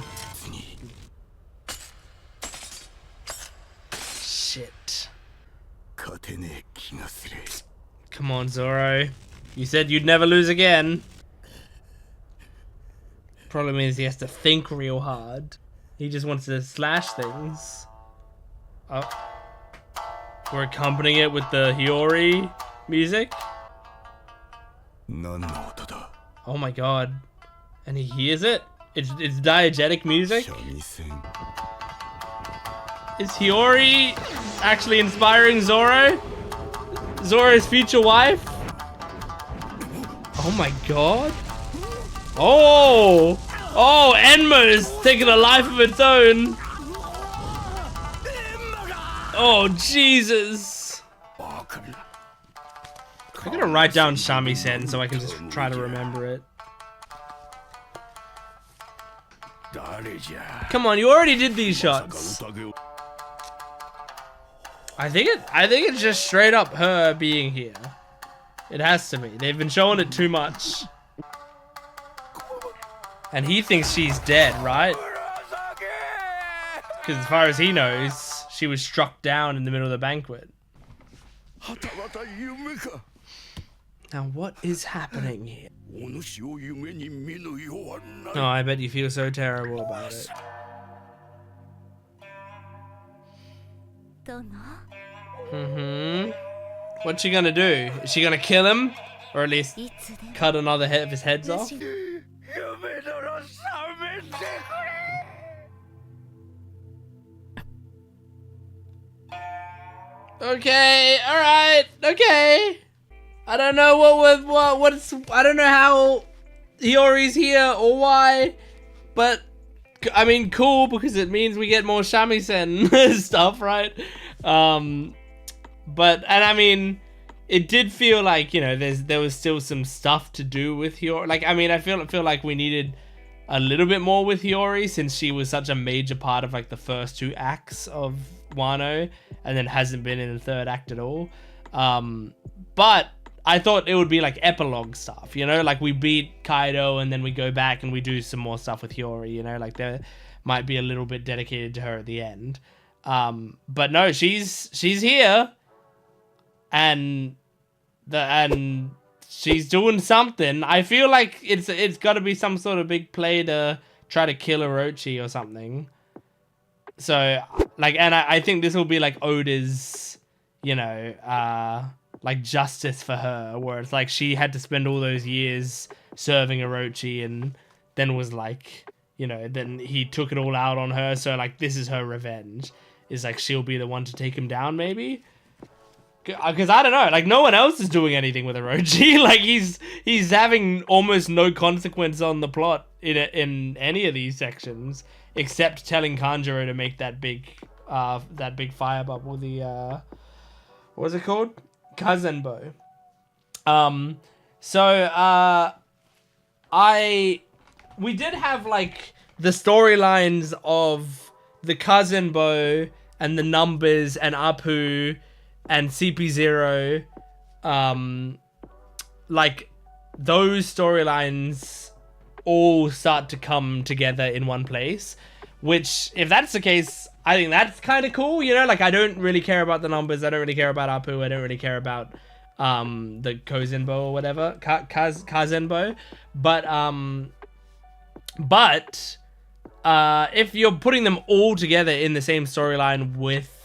Shit. Come on, Zoro. You said you'd never lose again. Problem is he has to think real hard. He just wants to slash things. Oh. We're accompanying it with the Hiyori music. Oh my god. And he hears it? It's diegetic music? Is Hiyori actually inspiring Zoro? Zoro's future wife? Oh my god. Oh! Oh, Enma's taking a life of its own. Oh, Jesus. I'm gonna write down Shamisen so I can just try to remember it. Come on, you already did these shots. I think it's just straight up her being here. It has to be. They've been showing it too much. And he thinks she's dead, right? Because as far as he knows, she was struck down in the middle of the banquet. Now what is happening here? Oh, I bet you feel so terrible about it. What's she gonna do? Is she gonna kill him? Or at least cut another head of his heads off? Okay, alright, okay. I don't know what's I don't know how Hiyori's here or why, but I mean cool because it means we get more shamisen stuff, right? But I mean it did feel like, you know, there was still some stuff to do with Hiyori. Like, I mean, I feel like we needed a little bit more with Hiyori since she was such a major part of like the first 2 acts of Wano and then hasn't been in the 3rd act at all. But I thought it would be like epilogue stuff, you know, like we beat Kaido and then we go back and we do some more stuff with Hiyori, you know, like there might be a little bit dedicated to her at the end. But no, she's here and she's doing something. I feel like it's got to be some sort of big play to try to kill Orochi or something. So like, and I think this will be like Oda's, you know, like justice for her, where it's like she had to spend all those years serving Orochi and then was like, you know, then he took it all out on her. So like, this is her revenge. Is like, she'll be the one to take him down maybe. Because I don't know, like no one else is doing anything with Orochi. Like he's having almost no consequence on the plot in any of these sections, except telling Kanjuro to make that big fire bubble. The what was it called? Kazenbo. We did have like the storylines of the Kazenbo and the numbers and Apu and CP0, like those storylines all start to come together in one place, which if that's the case, I think that's kind of cool, you know, like I don't really care about the numbers, I don't really care about Apu, I don't really care about the Kozenbo or whatever, Kazenbo, but if you're putting them all together in the same storyline with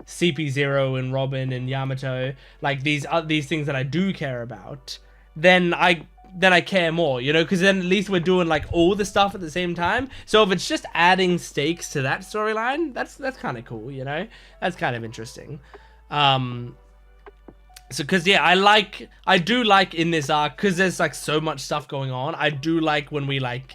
CP0 and Robin and Yamato, like these things that I do care about, then I care more, you know, because then at least we're doing like all the stuff at the same time. So if it's just adding stakes to that storyline, that's kind of cool, you know, that's kind of interesting. So because yeah, I do like in this arc, because there's like so much stuff going on, I do like when we like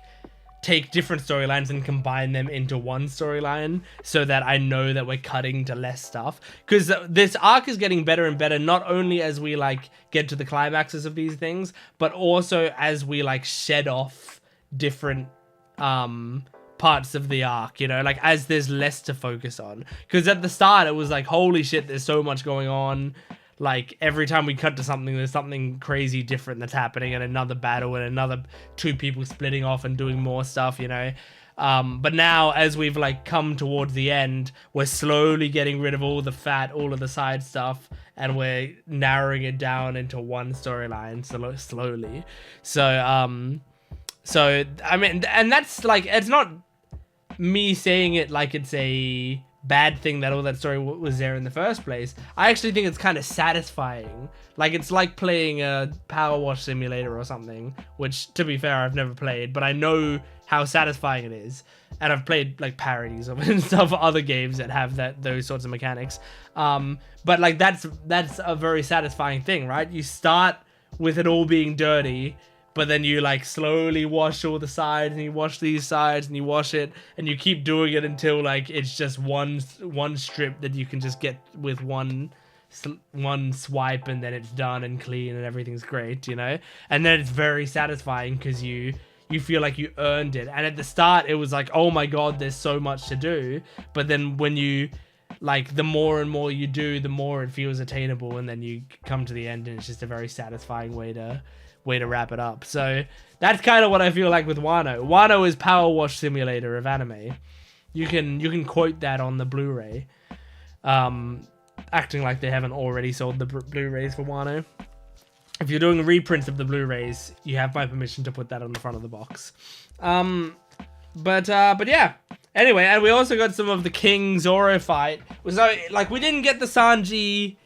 take different storylines and combine them into one storyline so that I know that we're cutting to less stuff, because this arc is getting better and better, not only as we like get to the climaxes of these things, but also as we like shed off different parts of the arc, you know, like as there's less to focus on. Because at the start it was like, holy shit, there's so much going on. Like every time we cut to something, there's something crazy different that's happening, and another battle and another 2 people splitting off and doing more stuff, you know. But now as we've like come towards the end, we're slowly getting rid of all the fat, all of the side stuff, and we're narrowing it down into one storyline slowly. So I mean, and that's like, it's not me saying it like it's a bad thing that all that story was there in the first place. I actually think it's kind of satisfying. Like it's like playing a Power Wash Simulator or something, which to be fair I've never played, but I know how satisfying it is, and I've played like parodies of it and stuff, other games that have those sorts of mechanics. But like that's a very satisfying thing, right? You start with it all being dirty, but then you like slowly wash all the sides, and you wash these sides, and you wash it, and you keep doing it until like it's just one strip that you can just get with one swipe, and then it's done and clean and everything's great, you know. And then it's very satisfying because you feel like you earned it. And at the start it was like, oh my god, there's so much to do, but then when you like, the more and more you do, the more it feels attainable, and then you come to the end and it's just a very satisfying way way to wrap it up. So that's kind of what I feel like with Wano. Wano is Power Wash Simulator of anime. You can quote that on the Blu-ray. Acting like they haven't already sold the Blu-rays for Wano. If you're doing reprints of the Blu-rays, you have my permission to put that on the front of the box. But yeah. Anyway, and we also got some of the King Zoro fight. So like we didn't get the Sanji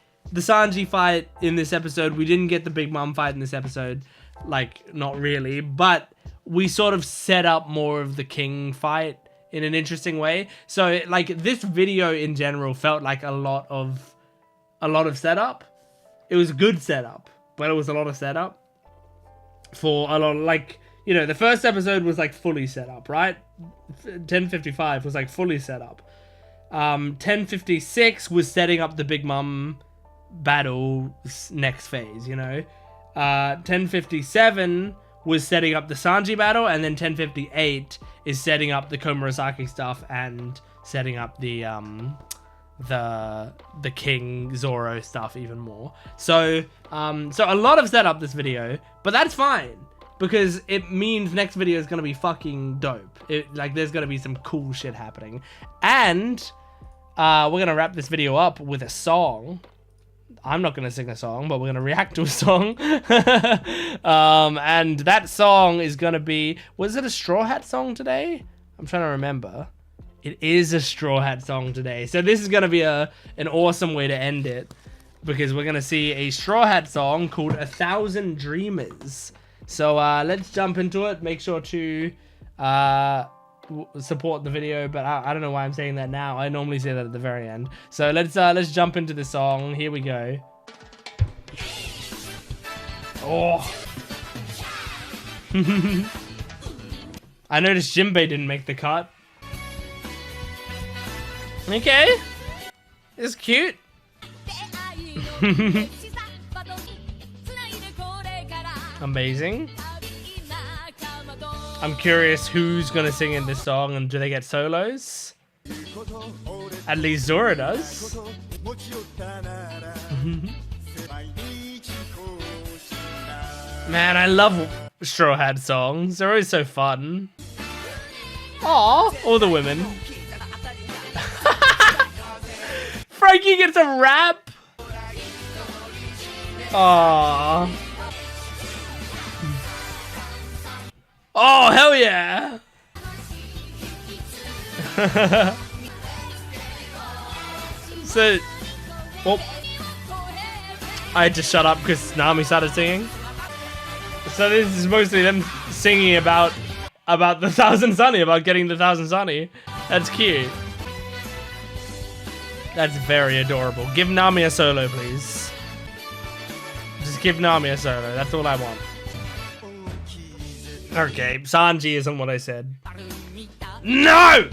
fight in this episode. We didn't get the Big Mom fight in this episode. Like not really, but we sort of set up more of the King fight in an interesting way. So like this video in general felt like a lot of setup. It was good setup, but it was a lot of setup for a lot of, like, you know, the first episode was like fully set up, right? 10:55 was like fully set up. 10:56 was setting up the Big Mom battle next phase, you know. 10:57 was setting up the Sanji battle, and then 10:58 is setting up the Komurasaki stuff and setting up the King Zoro stuff even more. So a lot of setup this video, but that's fine because it means next video is gonna be fucking dope. Like there's gonna be some cool shit happening, and we're gonna wrap this video up with a song. I'm not gonna sing a song, but we're gonna react to a song. And that song is gonna be, was it a Straw Hat song today? I'm trying to remember. It is a Straw Hat song today. So this is gonna be an awesome way to end it, because we're gonna see a Straw Hat song called 1,000 Dreamers. So let's jump into it. Make sure to support the video, but I don't know why I'm saying that now. I normally say that at the very end. So let's jump into the song. Here we go. Oh. I noticed Jinbei didn't make the cut. Okay. It's cute. Amazing. I'm curious who's gonna sing in this song, and do they get solos? At least Zoro does. Man, I love Straw Hat songs. They're always so fun. Aw, all the women. Frankie gets a rap. Aww. Oh, hell yeah! So, well, I had to shut up because Nami started singing. So this is mostly them singing about the 1,000 Sunny, about getting the 1,000 Sunny. That's cute. That's very adorable. Give Nami a solo, please. Just give Nami a solo. That's all I want. Okay, Sanji isn't what I said. No!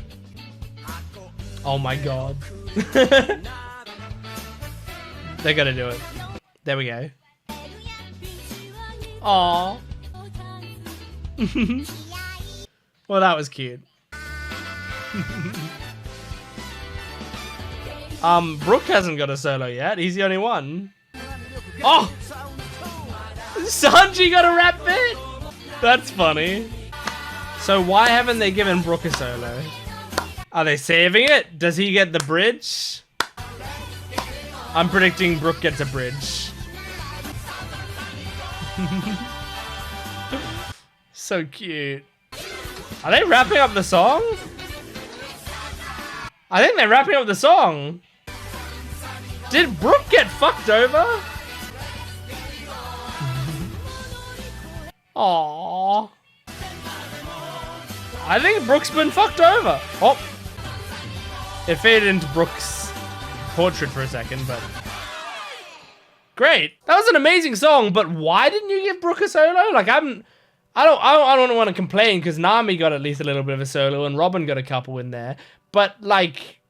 Oh my god. They're gonna do it. There we go. Aww. Well, that was cute. Brook hasn't got a solo yet. He's the only one. Oh! Sanji got a rap bit? That's funny. So why haven't they given Brook a solo? Are they saving it? Does he get the bridge? I'm predicting Brook gets a bridge. So cute. Are they wrapping up the song? I think they're wrapping up the song. Did Brook get fucked over? Aww. I think Brook's been fucked over. Oh. It faded into Brook's portrait for a second, but... Great. That was an amazing song, but why didn't you give Brook a solo? Like, I don't want to complain, because Nami got at least a little bit of a solo, and Robin got a couple in there. But, like...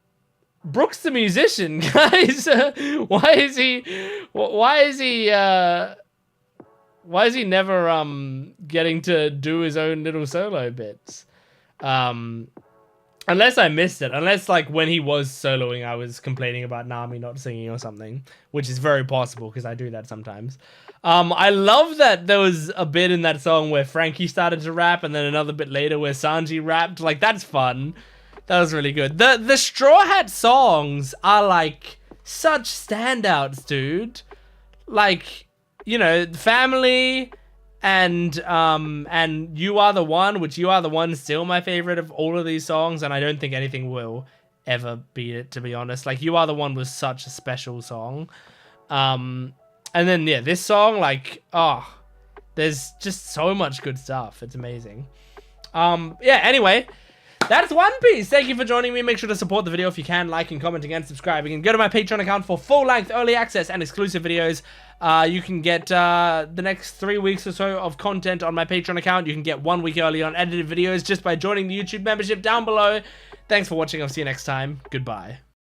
Brook's the musician, guys. Why is he never getting to do his own little solo bits? Unless I missed it. Unless, like, when he was soloing, I was complaining about Nami not singing or something. Which is very possible, because I do that sometimes. I love that there was a bit in that song where Frankie started to rap, and then another bit later where Sanji rapped. Like, that's fun. That was really good. The Straw Hat songs are, like, such standouts, dude. Like, you know, Family... And You Are the One, which You Are the One is still my favorite of all of these songs, and I don't think anything will ever beat it, to be honest. Like, You Are the One was such a special song. And then, yeah, this song, like, oh, there's just so much good stuff. It's amazing. Yeah, anyway, that's One Piece. Thank you for joining me. Make sure to support the video if you can, like and commenting and subscribing. And go to my Patreon account for full-length early access and exclusive videos. You can get the next 3 weeks or so of content on my Patreon account. You can get 1 week early on edited videos just by joining the YouTube membership down below. Thanks for watching. I'll see you next time. Goodbye.